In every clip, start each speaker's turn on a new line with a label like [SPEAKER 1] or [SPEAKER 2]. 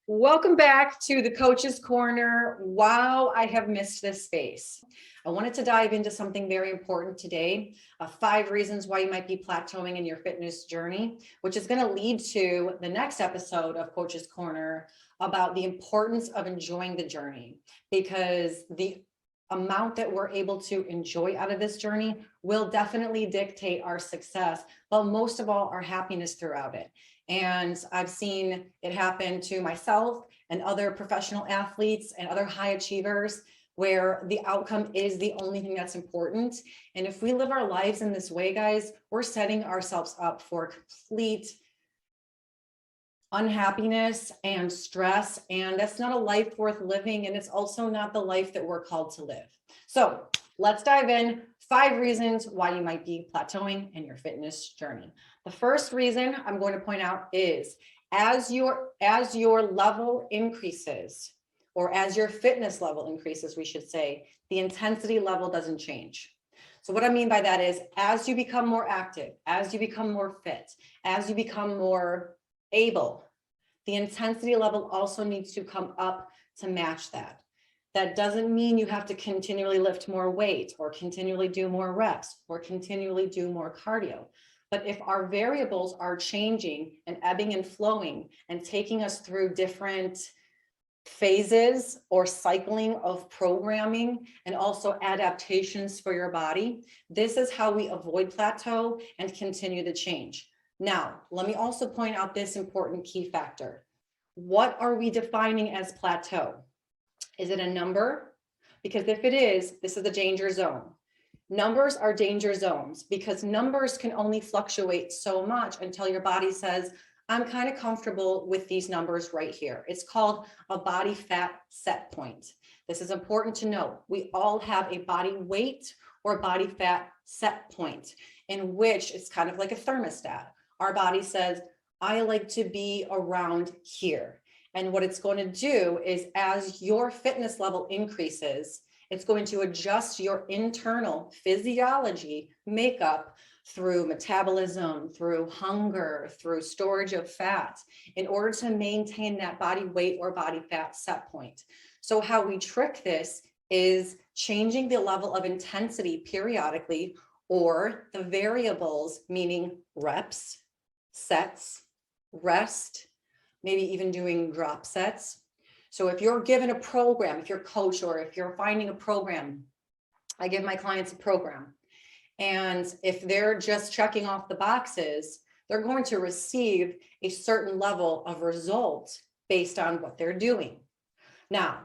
[SPEAKER 1] Welcome back to the Coach's Corner. Wow, I have missed this space. I wanted to dive into something very important today, 5 reasons why you might be plateauing in your fitness journey, which is going to lead to the next episode of Coach's Corner about the importance of enjoying the journey, because the amount that we're able to enjoy out of this journey will definitely dictate our success, but most of all, our happiness throughout it. And I've seen it happen to myself and other professional athletes and other high achievers where the outcome is the only thing that's important. And if we live our lives in this way, guys, we're setting ourselves up for complete unhappiness and stress. And that's not a life worth living. And it's also not the life that we're called to live. So let's dive in. 5 reasons why you might be plateauing in your fitness journey. The first reason I'm going to point out is as your level increases, or as your fitness level increases, we should say, the intensity level doesn't change. So what I mean by that is as you become more active, as you become more fit, as you become more able, the intensity level also needs to come up to match that. That doesn't mean you have to continually lift more weight or continually do more reps or continually do more cardio. But if our variables are changing and ebbing and flowing and taking us through different phases or cycling of programming and also adaptations for your body, this is how we avoid plateau and continue the change. Now, let me also point out this important key factor. What are we defining as plateau? Is it a number? Because if it is, this is the danger zone. Numbers are danger zones because numbers can only fluctuate so much until your body says, I'm kind of comfortable with these numbers right here. It's called a body fat set point. This is important to know. We all have a body weight or body fat set point in which it's kind of like a thermostat. Our body says, I like to be around here. And what it's going to do is as your fitness level increases, it's going to adjust your internal physiology makeup through metabolism, through hunger, through storage of fat in order to maintain that body weight or body fat set point. So how we trick this is changing the level of intensity periodically, or the variables, meaning reps, sets, rest, maybe even doing drop sets. So if you're given a program, if you're coach, or if you're finding a program, I give my clients a program. And if they're just checking off the boxes, they're going to receive a certain level of result based on what they're doing. Now,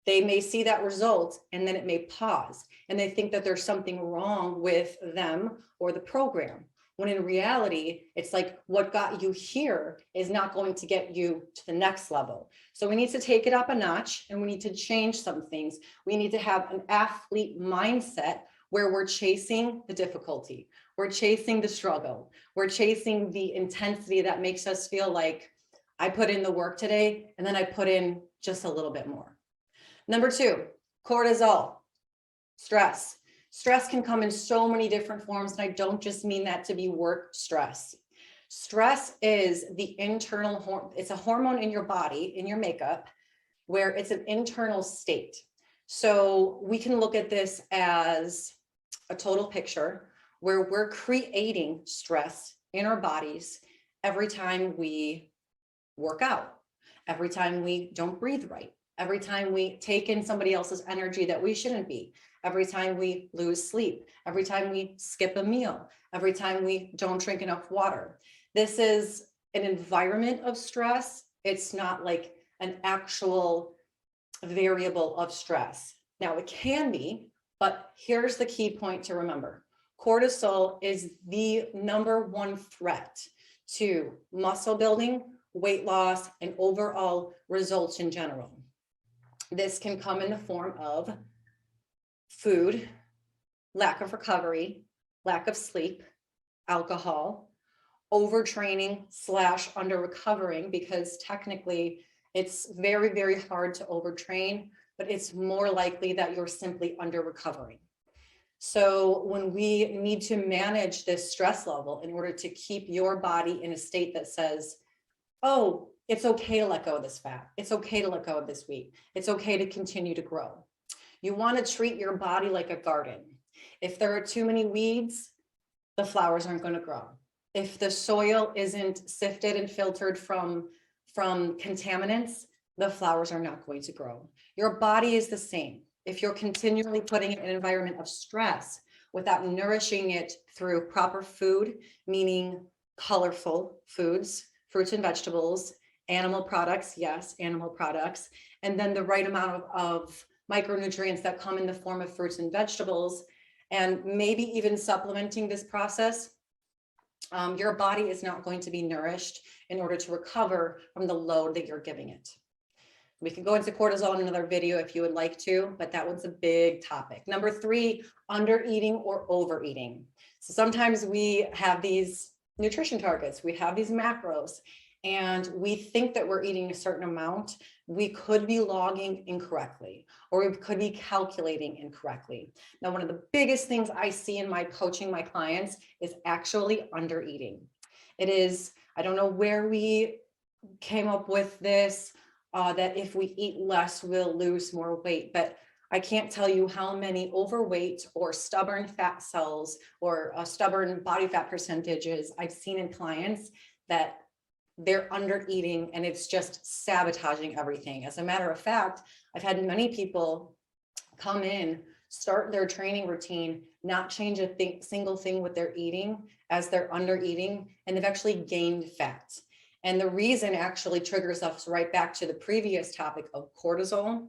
[SPEAKER 1] they may see that result and then it may pause and they think that there's something wrong with them or the program. When in reality, it's like what got you here is not going to get you to the next level. So we need to take it up a notch and we need to change some things. We need to have an athlete mindset where we're chasing the difficulty. We're chasing the struggle. We're chasing the intensity that makes us feel like I put in the work today and then I put in just a little bit more. Number 2, cortisol, stress. Stress can come in so many different forms, and I don't just mean that to be work stress. Stress is the internal, it's a hormone in your body, in your makeup, where it's an internal state. So we can look at this as a total picture where we're creating stress in our bodies every time we work out, every time we don't breathe right, every time we take in somebody else's energy that we shouldn't be, every time we lose sleep, every time we skip a meal, every time we don't drink enough water. This is an environment of stress. It's not like an actual variable of stress. Now it can be, but here's the key point to remember. Cortisol is the #1 threat to muscle building, weight loss, and overall results in general. This can come in the form of food, lack of recovery, lack of sleep, alcohol, overtraining / under recovering, because technically it's very, very hard to overtrain, but it's more likely that you're simply under recovering. So when we need to manage this stress level in order to keep your body in a state that says, oh, it's okay to let go of this fat. It's okay to let go of this weight. It's okay to continue to grow. You want to treat your body like a garden. If there are too many weeds, the flowers aren't going to grow. If the soil isn't sifted and filtered from contaminants, the flowers are not going to grow. Your body is the same. If you're continually putting it in an environment of stress without nourishing it through proper food, meaning colorful foods, fruits and vegetables, animal products, yes, animal products, and then the right amount of micronutrients that come in the form of fruits and vegetables, and maybe even supplementing this process, your body is not going to be nourished in order to recover from the load that you're giving it. We can go into cortisol in another video if you would like to, but that one's a big topic. Number 3, under eating or overeating. So sometimes we have these nutrition targets, we have these macros, and we think that we're eating a certain amount. We could be logging incorrectly, or we could be calculating incorrectly. Now, one of the biggest things I see in my coaching my clients is actually under eating. It is, I don't know where we came up with this, that if we eat less, we'll lose more weight. But I can't tell you how many overweight or stubborn fat cells or stubborn body fat percentages I've seen in clients that they're under eating, and it's just sabotaging everything. As a matter of fact, I've had many people come in, start their training routine, not change a single thing with their eating as they're under eating, and they've actually gained fat. And the reason actually triggers us right back to the previous topic of cortisol,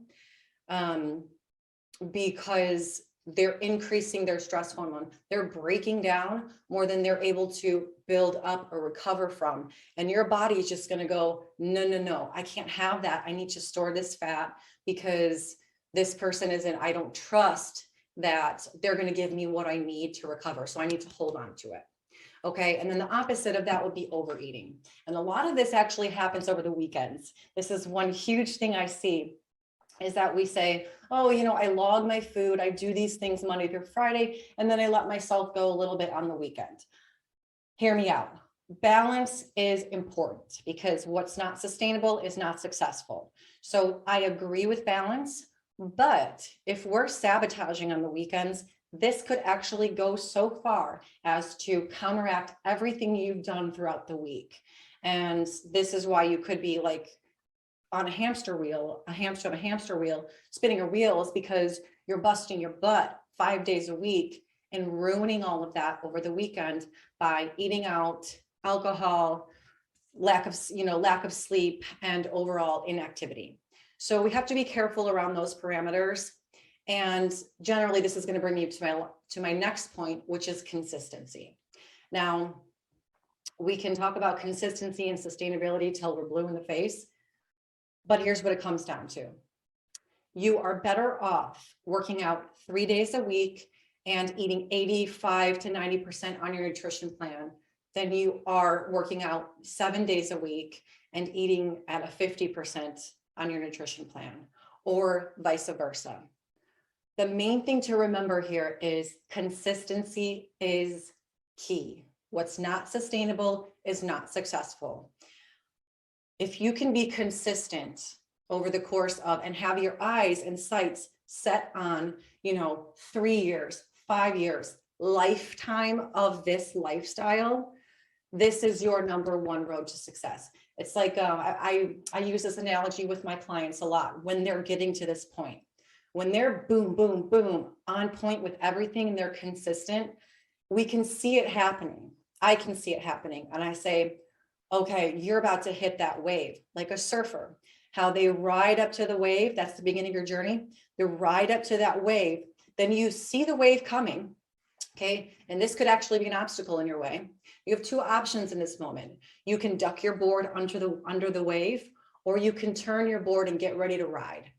[SPEAKER 1] because they're increasing their stress hormone. They're breaking down more than they're able to build up or recover from. And your body is just going to go, no, no, no, I can't have that. I need to store this fat because this person isn't, I don't trust that they're going to give me what I need to recover. So I need to hold on to it. Okay. And then the opposite of that would be overeating. And a lot of this actually happens over the weekends. This is one huge thing I see, is that we say, oh, you know, I log my food, I do these things Monday through Friday, and then I let myself go a little bit on the weekend. Hear me out. Balance is important, because what's not sustainable is not successful. So I agree with balance, but if we're sabotaging on the weekends, this could actually go so far as to counteract everything you've done throughout the week. And this is why you could be like on a hamster wheel, a hamster on a hamster wheel, spinning a wheel, is because you're busting your butt 5 days a week and ruining all of that over the weekend by eating out, alcohol, lack of sleep, and overall inactivity. So we have to be careful around those parameters. And generally, this is going to bring you to my next point, which is consistency. Now, we can talk about consistency and sustainability till we're blue in the face, but here's what it comes down to. You are better off working out 3 days a week and eating 85 to 90% on your nutrition plan than you are working out 7 days a week and eating at a 50% on your nutrition plan, or vice versa. The main thing to remember here is consistency is key. What's not sustainable is not successful. If you can be consistent over the course of, and have your eyes and sights set on, 3 years, 5 years, lifetime of this lifestyle, this is your number one road to success. It's like, I use this analogy with my clients a lot when they're getting to this point. When they're boom, boom, boom, on point with everything and they're consistent, we can see it happening. I can see it happening. And I say, okay, you're about to hit that wave, like a surfer, how they ride up to the wave. That's the beginning of your journey. They ride up to that wave. Then you see the wave coming. Okay. And this could actually be an obstacle in your way. You have two options in this moment. You can duck your board under the wave, or you can turn your board and get ready to ride.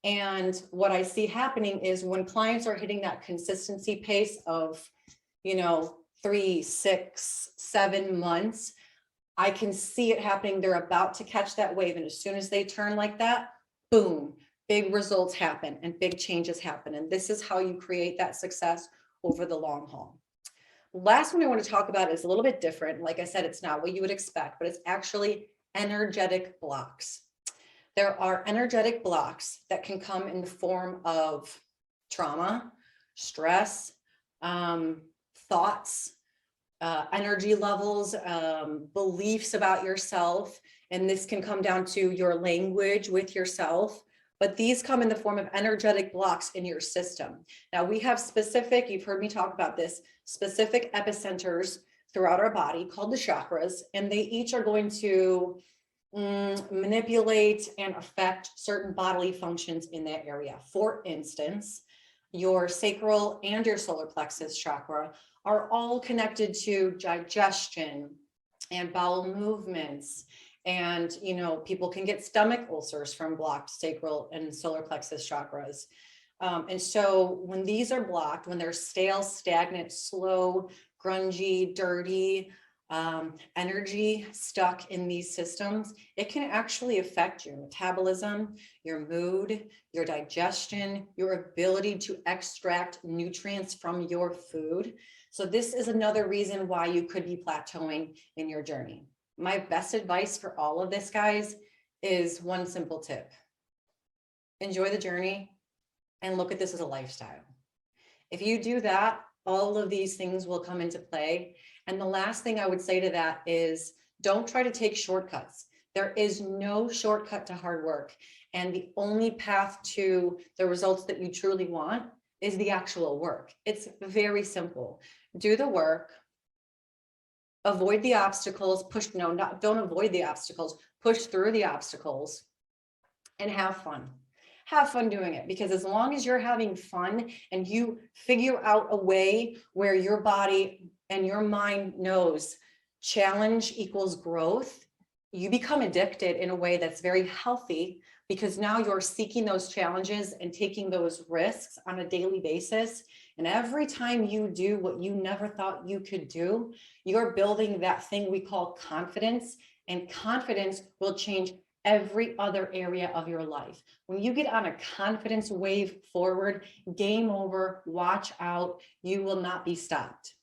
[SPEAKER 1] And what I see happening is when clients are hitting that consistency pace of, 3, 6, 7 months, I can see it happening. They're about to catch that wave. And as soon as they turn like that, boom, big results happen and big changes happen. And this is how you create that success over the long haul. Last one I want to talk about is a little bit different. Like I said, it's not what you would expect, but it's actually energetic blocks. There are energetic blocks that can come in the form of trauma, stress, thoughts, energy levels, beliefs about yourself. And this can come down to your language with yourself. But these come in the form of energetic blocks in your system. Now we have specific, you've heard me talk about this, specific epicenters throughout our body called the chakras, and they each are going to manipulate and affect certain bodily functions in that area. For instance, your sacral and your solar plexus chakra are all connected to digestion and bowel movements. And, you know, people can get stomach ulcers from blocked sacral and solar plexus chakras. And so when these are blocked, when they're stale, stagnant, slow, grungy, dirty, energy stuck in these systems, it can actually affect your metabolism, your mood, your digestion, your ability to extract nutrients from your food. So this is another reason why you could be plateauing in your journey. My best advice for all of this, guys, is one simple tip. Enjoy the journey and look at this as a lifestyle. If you do that, all of these things will come into play. And the last thing I would say to that is don't try to take shortcuts. There is no shortcut to hard work. And the only path to the results that you truly want is the actual work. It's very simple. Do the work, avoid the obstacles, don't avoid the obstacles, push through the obstacles, and have fun. Have fun doing it, because as long as you're having fun and you figure out a way where your body and your mind knows challenge equals growth, you become addicted in a way that's very healthy, because now you're seeking those challenges and taking those risks on a daily basis. And every time you do what you never thought you could do, you're building that thing we call confidence, and confidence will change every other area of your life. When you get on a confidence wave forward, game over, watch out, you will not be stopped.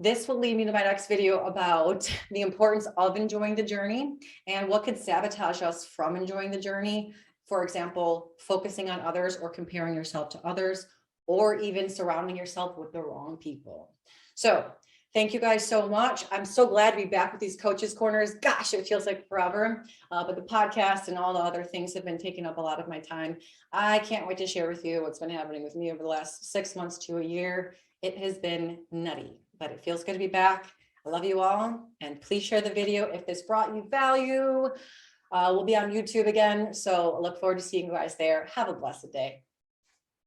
[SPEAKER 1] This will lead me to my next video about the importance of enjoying the journey and what could sabotage us from enjoying the journey. For example, focusing on others or comparing yourself to others, or even surrounding yourself with the wrong people. So thank you guys so much. I'm so glad to be back with these Coaches Corners. Gosh, it feels like forever, but the podcast and all the other things have been taking up a lot of my time. I can't wait to share with you what's been happening with me over the last 6 months to a year. It has been nutty, but it feels good to be back. I love you all, and please share the video if this brought you value. We'll be on YouTube again, so I look forward to seeing you guys there. Have a blessed day.